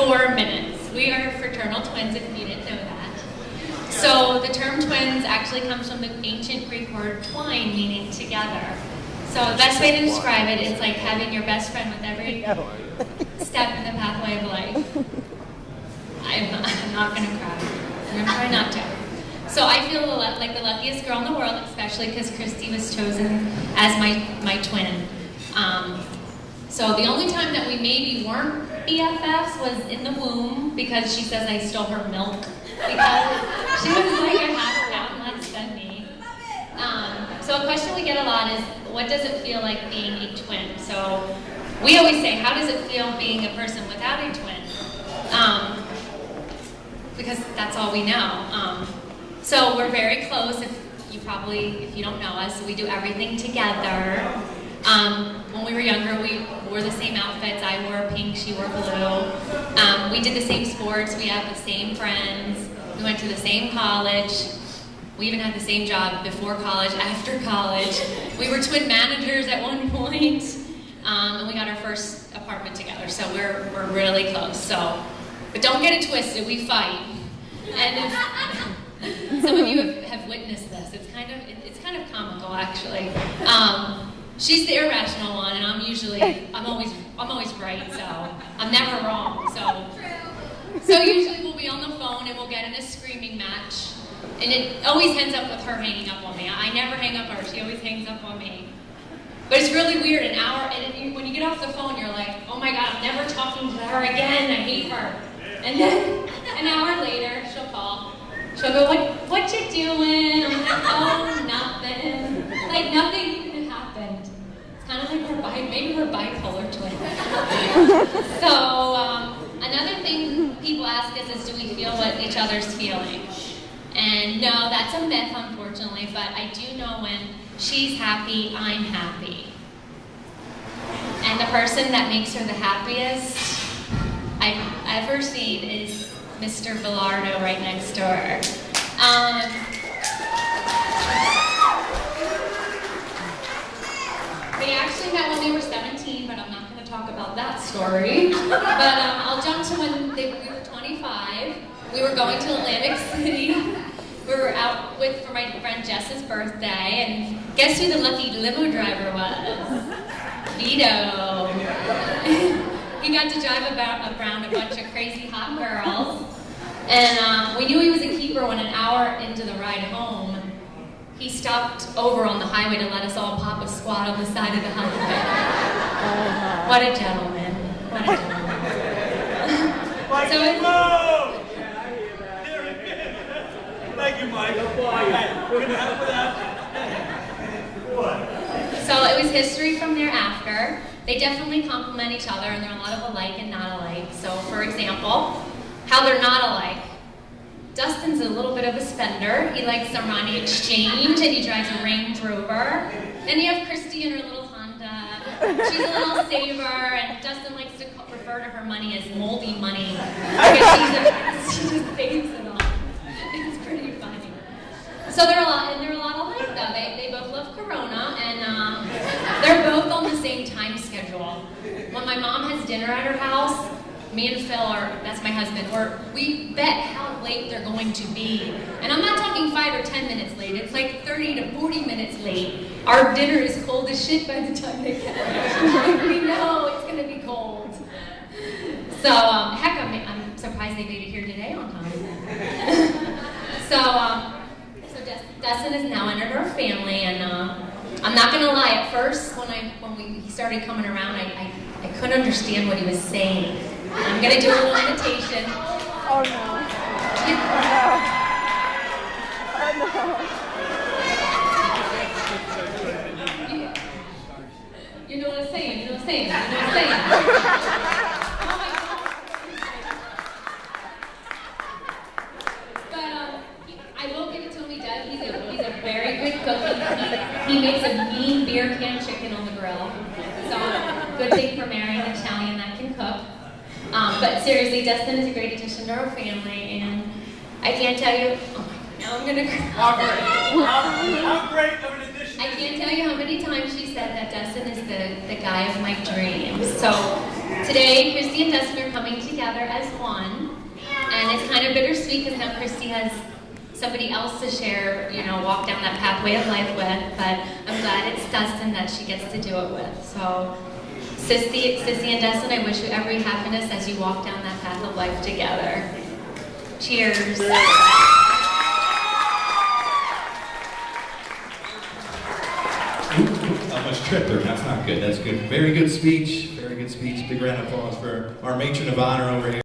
4 minutes. We are fraternal twins, if you didn't know that. So the term twins actually comes from the ancient Greek word twine, meaning together. So the best way to describe it is like having your best friend with every step in the pathway of life. I'm not going to cry. I'm going to try not to. So I feel like the luckiest girl in the world, especially because Kristy was chosen as my twin. So the only time that we maybe weren't BFFs was in the womb, because she says I stole her milk, because she was like a half pound less than me. So a question we get a lot is, what does it feel like being a twin? So we always say, how does it feel being a person without a twin? Because that's all we know. So we're very close. If you don't know us, we do everything together. When we were younger, we wore the same outfits. I wore pink, she wore blue. We did the same sports. We had the same friends. We went to the same college. We even had the same job before college, after college. We were twin managers at one point, and we got our first apartment together. So we're really close. But don't get it twisted. We fight. And if some of you have witnessed this, it's kind of comical, actually. She's the irrational one, and I'm always right, so I'm never wrong. So usually we'll be on the phone and we'll get in a screaming match, and it always ends up with her hanging up on me. I never hang up on her; she always hangs up on me. But it's really weird. And when you get off the phone, you're like, oh my God, I'm never talking to her again. I hate her. And then an hour later, she'll call. She'll go, what you doing? I'm like, oh, nothing. Like nothing even happened. It's kind of like maybe we're bipolar twins. So another thing people ask us is, do we feel what each other's feeling? And no, that's a myth, unfortunately, but I do know when she's happy, I'm happy. And the person that makes her the happiest I've ever seen is Mr. Villardo right next door. They actually met when they were 17, but I'm not going to talk about that story. But I'll jump to when we were 25. We were going to Atlantic City. We were out for my friend Jess's birthday, and guess who the lucky limo driver was? Vito. He got to drive around a bunch of crazy hot girls. And we knew he was a keeper when an hour into the ride home, he stopped over on the highway to let us all pop a squat on the side of the highway. What a gentleman. What a gentleman. Thank you, Mike. So it was history from thereafter. They definitely complement each other, and there are a lot of alike and not alike. So, for example, how they're not alike. Dustin's a little bit of a spender. He likes Armani Exchange, and he drives a Range Rover. Then you have Kristy and her little Honda. She's a little saver, and Dustin likes to refer to her money as moldy money, because she just saves it all. It's pretty funny. So they're a lot alike, though. They both love Corona, and they're both on the same time schedule. When my mom has dinner at her house, me and Phil, that's my husband, we bet how late they're going to be. And I'm not talking 5 or 10 minutes late, it's like 30 to 40 minutes late. Our dinner is cold as shit by the time they get there. We know it's going to be cold. So, heck, I'm surprised they made it here today on time. So Dustin has now entered our family, and I'm not going to lie, at first, when he started coming around, I couldn't understand what he was saying. I'm going to do a little imitation. Oh no. Oh no. You know what I'm saying, you know what I'm saying, you know what I'm saying. But I will give it to him, he does. He's a very good cook. He makes a mean beer can chicken on the grill. So, good thing for marrying an Italian that can cook. But seriously, Dustin is a great addition to our family, and I can't tell you, now I'm gonna cry. How great of an addition. I can't tell you how many times she said that Dustin is the guy of my dreams. So today, Kristy and Dustin are coming together as of bittersweet because now Kristy has somebody else to share, walk down that pathway of life with, but I'm glad it's Dustin that she gets to do it with. So, Sissy and Dustin, I wish you every happiness as you walk down that path of life together. Cheers. Almost tripped her. That's not good. That's good. Very good speech. Very good speech. Big round of applause for our matron of honor over here.